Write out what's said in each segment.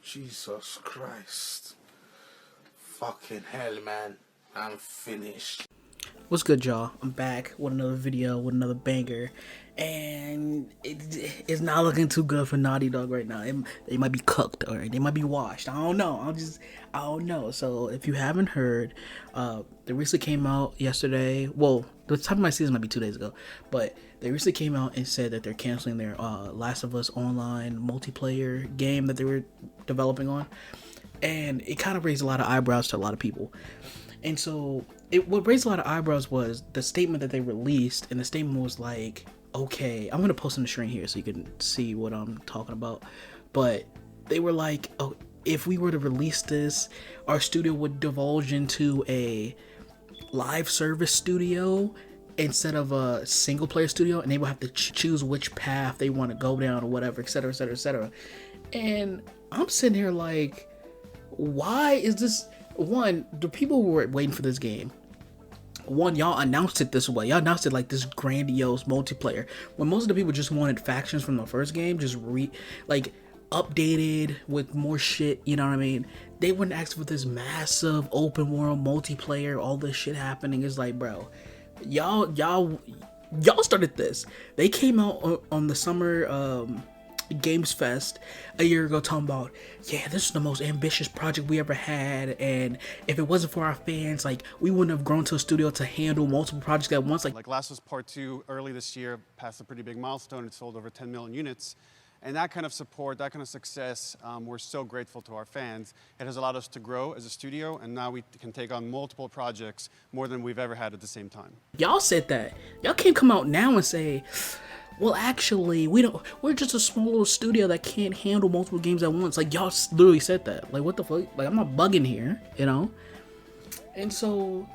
Jesus Christ. Fucking hell, man. I'm finished. What's good, y'all? I'm back with another video with another banger, and it's not looking too good for Naughty Dog right now. They might be cooked or they might be washed. I don't know. I don't know. So if you haven't heard, they recently came out yesterday. Well, the time of my season might be 2 days ago, but they recently came out and said that they're canceling their Last of Us online multiplayer game that they were developing on, and it kind of raised a lot of eyebrows to a lot of people. And so what raised a lot of eyebrows was the statement that they released, and the statement was like, okay, I'm going to post on the screen here so you can see what I'm talking about. But they were like, oh, if we were to release this, our studio would divulge into a live service studio instead of a single player studio, and they would have to choose which path they want to go down or whatever, etc., etc., etc. And I'm sitting here like, why is this? One, the people who were waiting for this game, y'all announced it this way. Y'all announced it like this grandiose multiplayer, when most of the people just wanted factions from the first game, just updated with more shit, you know what I mean? They wouldn't ask for this massive open world multiplayer, all this shit happening. It's like, bro, y'all started this. They came out on the summer Games Fest a year ago talking about, yeah, this is the most ambitious project we ever had, and if it wasn't for our fans, like, we wouldn't have grown to a studio to handle multiple projects at once. Like Last of Us Part 2 early this year passed a pretty big milestone. It sold over 10 million units. And that kind of support, that kind of success, we're so grateful to our fans. It has allowed us to grow as a studio, and now we can take on multiple projects, more than we've ever had at the same time. Y'all said that. Y'all can't come out now and say, well, actually, we're just a small little studio that can't handle multiple games at once. Like, y'all literally said that. Like, what the fuck? Like, I'm not bugging here, you know? And so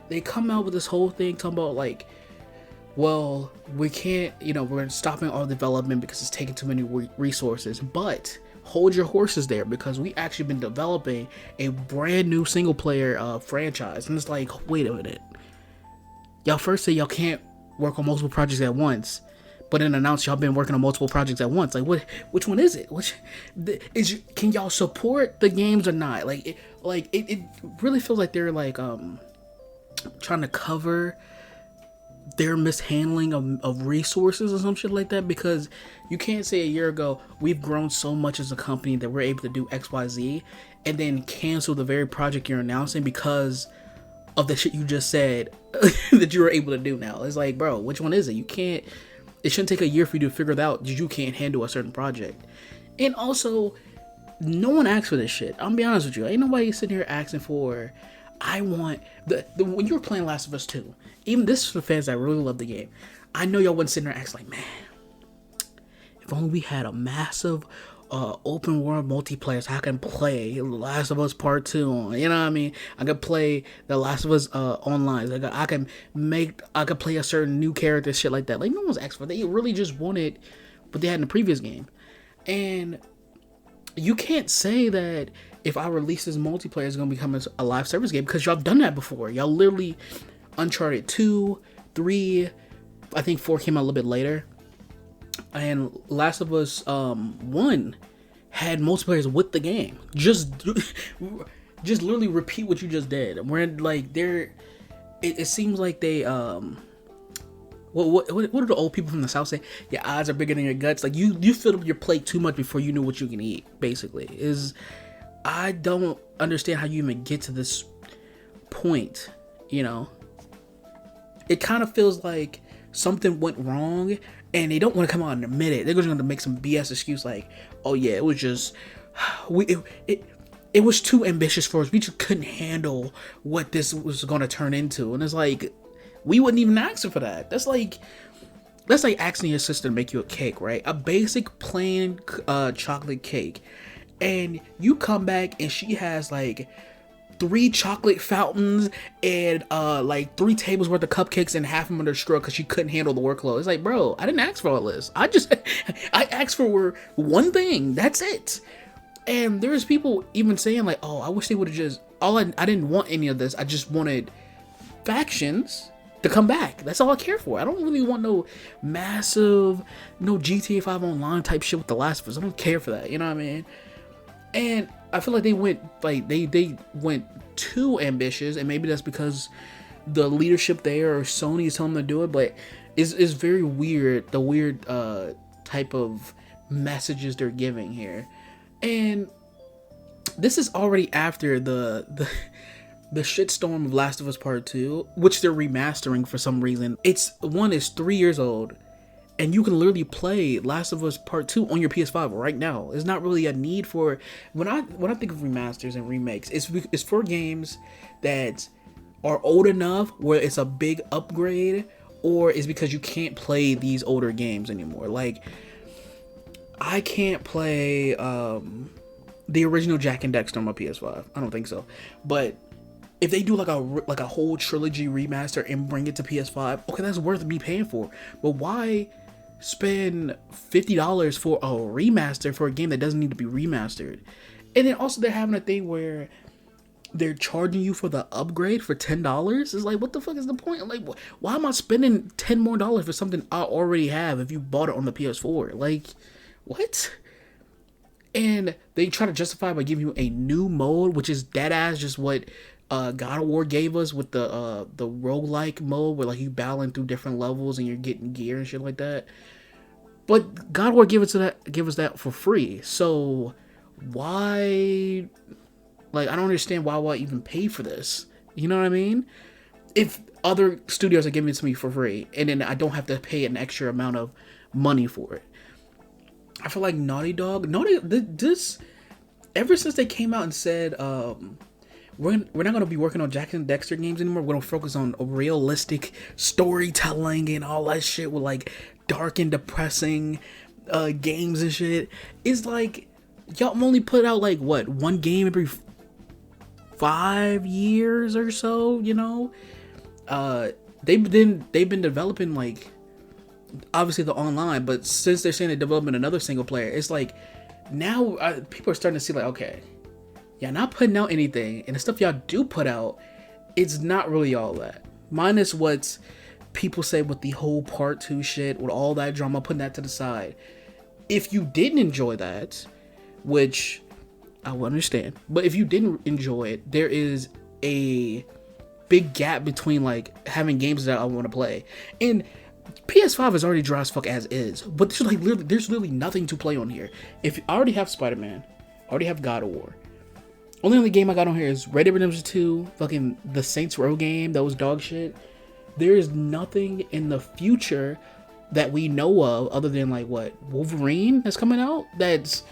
they come out with this whole thing talking about, like, well, we can't, we're stopping all development because it's taking too many resources. But hold your horses there, because we actually been developing a brand new single player franchise. And it's like, wait a minute. Y'all first say y'all can't work on multiple projects at once, but then announce y'all been working on multiple projects at once. Like, which one is it? Can y'all support the games or not? It really feels like they're like trying to cover their mishandling of resources or some shit like that, because you can't say a year ago we've grown so much as a company that we're able to do XYZ and then cancel the very project you're announcing because of the shit you just said that you were able to do now. It's like, bro, which one is it? It shouldn't take a year for you to figure it out that you can't handle a certain project. And also, no one asked for this shit. I'm gonna be honest with you. Ain't nobody sitting here asking for, I want when you were playing Last of Us 2, even this is for fans that really love the game. I know y'all wasn't sitting there asking like, man, if only we had a massive open world multiplayer so I can play Last of Us Part 2 on. You know what I mean? I could play the Last of Us online. I could play a certain new character, shit like that. Like, no one's asked for that. They really just wanted what they had in the previous game. And you can't say that if I release this multiplayer, it's going to become a live service game, because y'all have done that before. Y'all literally, Uncharted 2, 3, I think 4 came out a little bit later. And Last of Us 1 had multiplayers with the game. Just literally repeat what you just did. Where like it seems like they what do the old people from the South say? Your eyes are bigger than your guts. Like, you filled up your plate too much before you knew what you can eat. Basically, I don't understand how you even get to this point. It kind of feels like something went wrong, and they don't want to come out and admit it. They're just going to make some BS excuse like, oh yeah, it was just, it was too ambitious for us. We just couldn't handle what this was going to turn into. And it's like, we wouldn't even ask for that. That's like asking your sister to make you a cake, right? A basic plain chocolate cake. And you come back and she has like 3 chocolate fountains and like 3 tables worth of cupcakes and half of them under straw because she couldn't handle the workload. It's like, bro, I didn't ask for all this. I asked for one thing. That's it. And there's people even saying like, oh, I wish they would have just, I didn't want any of this. I just wanted factions to come back. That's all I care for. I don't really want no massive, no GTA 5 online type shit with The Last of Us. I don't care for that. You know what I mean? And I feel like they went too ambitious, and maybe that's because the leadership there or Sony is telling them to do it, but it's very weird, the weird type of messages they're giving here. And this is already after the shitstorm of Last of Us Part 2, which they're remastering for some reason. It's 3 years old, and you can literally play Last of Us Part 2 on your PS5 right now. There's not really a need for, when I think of remasters and remakes, it's for games that are old enough where it's a big upgrade, or it's because you can't play these older games anymore. Like, I can't play the original Jak and Daxter on my PS5. I don't think so. But if they do like a whole trilogy remaster and bring it to PS5, okay, that's worth me paying for. But why spend $50 for a remaster for a game that doesn't need to be remastered? And then also they're having a thing where they're charging you for the upgrade for $10. It's like, what the fuck is the point? I'm like, why am I spending $10 more for something I already have if you bought it on the PS4? Like, what? And they try to justify it by giving you a new mode, which is dead ass just what God of War gave us with the roguelike mode, where like you battling through different levels and you're getting gear and shit like that. But God of War gave us that for free. So why? Like, I don't understand why I even pay for this. You know what I mean? If other studios are giving it to me for free, and then I don't have to pay an extra amount of money for it. I feel like Naughty Dog, this, ever since they came out and said, we're not going to be working on Jak and Daxter games anymore. We're going to focus on realistic storytelling and all that shit with like dark and depressing games and shit. It's like, y'all only put out like what, one game every 5 years or so, you know? They've been developing like, obviously the online, but since they're saying they're developing another single player, it's like now people are starting to see like, okay, y'all not putting out anything, and the stuff y'all do put out, it's not really all that. Minus what people say with the whole part 2 shit, with all that drama, putting that to the side. If you didn't enjoy that, which I would understand, but if you didn't enjoy it, there is a big gap between like having games that I want to play, and PS5 is already dry as fuck as is, but there's literally nothing to play on here. If I already have Spider-Man, I already have God of War. Only game I got on here is Red Dead Redemption 2, fucking the Saints Row game, that was dog shit. There is nothing in the future that we know of other than like what, Wolverine that's coming out, that's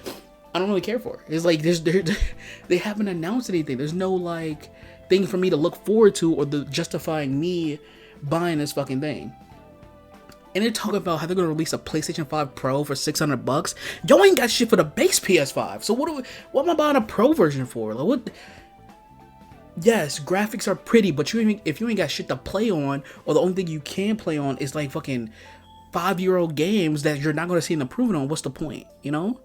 I don't really care for. It's like they haven't announced anything. There's no like thing for me to look forward to or justifying me buying this fucking thing. And they're talking about how they're gonna release a PlayStation 5 Pro for $600. Y'all ain't got shit for the base PS5. So what am I buying a Pro version for? Like what? Yes, graphics are pretty, but if you ain't got shit to play on, or the only thing you can play on is like fucking 5-year-old games that you're not gonna see an improvement on, what's the point? You know?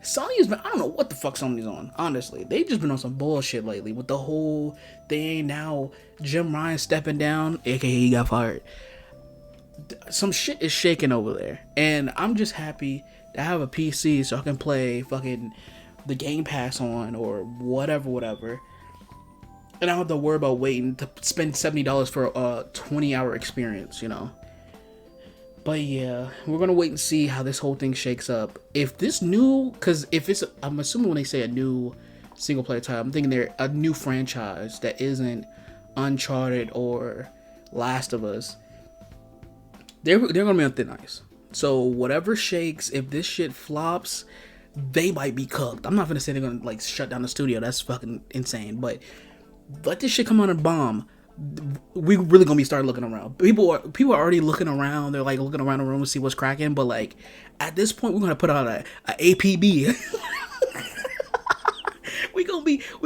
Sony has been, I don't know what the fuck Sony's on, honestly. They just been on some bullshit lately with the whole thing. Now Jim Ryan stepping down, aka he got fired. Some shit is shaking over there, and I'm just happy to have a PC so I can play fucking the Game Pass on or whatever, and I don't have to worry about waiting to spend $70 for a 20-hour experience, you know. But yeah, we're gonna wait and see how this whole thing shakes up. If this new, because I'm assuming when they say a new single player title, I'm thinking they're a new franchise that isn't Uncharted or Last of Us. They're gonna be on thin ice. So whatever shakes, if this shit flops, they might be cooked. I'm not gonna say they're gonna like shut down the studio. That's fucking insane. But let this shit come on and bomb. We really gonna be starting looking around. People are already looking around. They're like looking around the room to see what's cracking. But like at this point, we're gonna put out a APB. we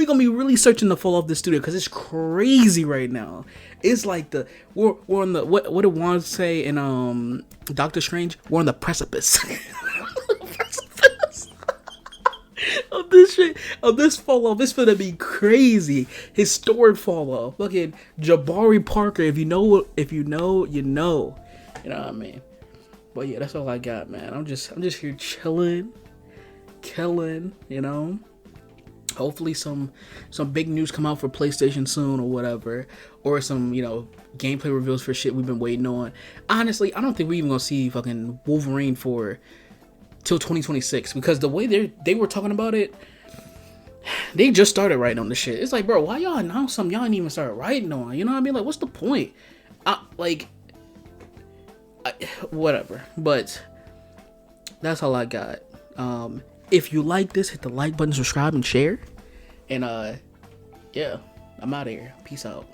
gonna be really searching to fall off the studio because it's crazy right now. It's like we're on the what did Juan say in Doctor Strange? We're on the precipice. Of this shit, of this fall off. It's gonna be crazy. Historic fall off. Look at Jabari Parker. If you know, you know. You know what I mean? But yeah, that's all I got, man. I'm just here chilling killing, you know. Hopefully some big news come out for PlayStation soon or whatever, or some, you know, gameplay reveals for shit we've been waiting on. Honestly, I don't think we're even gonna see fucking Wolverine for till 2026, because the way they were talking about it, they just started writing on the shit. It's like, bro, why y'all announce something y'all didn't even start writing on? You know what I mean? Like, what's the point? Whatever. But that's all I got. If you like this, hit the like button, subscribe, and share. And yeah, I'm out of here. Peace out.